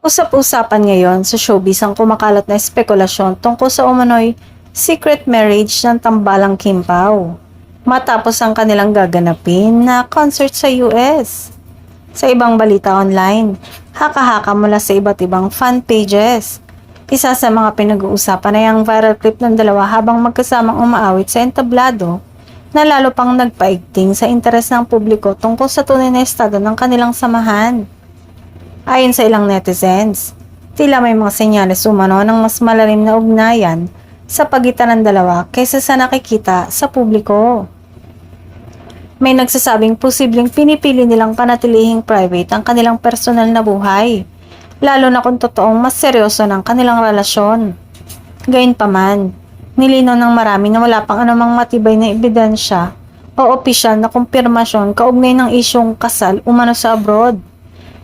Usap-usapan ngayon sa showbiz ang kumakalat na espekulasyon tungkol sa umano'y secret marriage ng tambalang Kim Pao matapos ang kanilang gaganapin na concert sa US. Sa ibang balita online, haka-haka mula sa iba't ibang fan pages. Isa sa mga pinag-uusapan ay ang viral clip ng dalawa habang magkasamang umaawit sa entablado na lalo pang nagpaigting sa interes ng publiko tungkol sa tunay na estado ng kanilang samahan. Ayon sa ilang netizens, tila may mga senyales umano ng mas malalim na ugnayan sa pagitan ng dalawa kaysa sa nakikita sa publiko. May nagsasabing posibleng pinipili nilang panatilihing private ang kanilang personal na buhay, lalo na kung totoong mas seryoso ng kanilang relasyon. Gayunpaman, nilinaw ng marami na wala pang anumang matibay na ebidensya o opisyal na kumpirmasyon kaugnay ng isyong kasal umano sa abroad.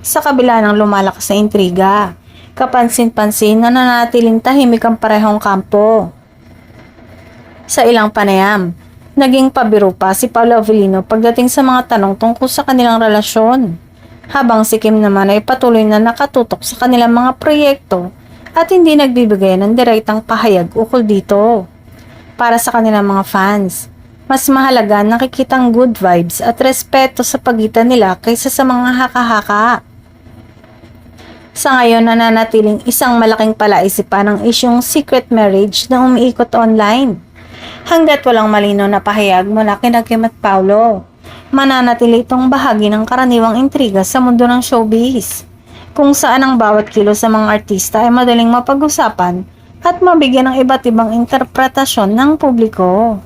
Sa kabila ng lumalakas na intriga, kapansin-pansin na nanatiling tahimik ang parehong kampo. Sa ilang panayam, naging pabiro pa si Paolo Avellino pagdating sa mga tanong tungkol sa kanilang relasyon, habang si Kim naman ay patuloy na nakatutok sa kanilang mga proyekto at hindi nagbibigay ng direktang pahayag ukol dito. Para sa kanilang mga fans, mas mahalaga nakikitang good vibes at respeto sa pagitan nila kaysa sa mga haka-haka. Sa ngayon, nananatiling isang malaking palaisipan ang isyong secret marriage na umiikot online. Hanggat walang malinaw na pahayag mula kina Kim at Paolo, mananatili itong bahagi ng karaniwang intriga sa mundo ng showbiz, kung saan ang bawat kilos sa mga artista ay madaling mapag-usapan at mabigyan ng iba't ibang interpretasyon ng publiko.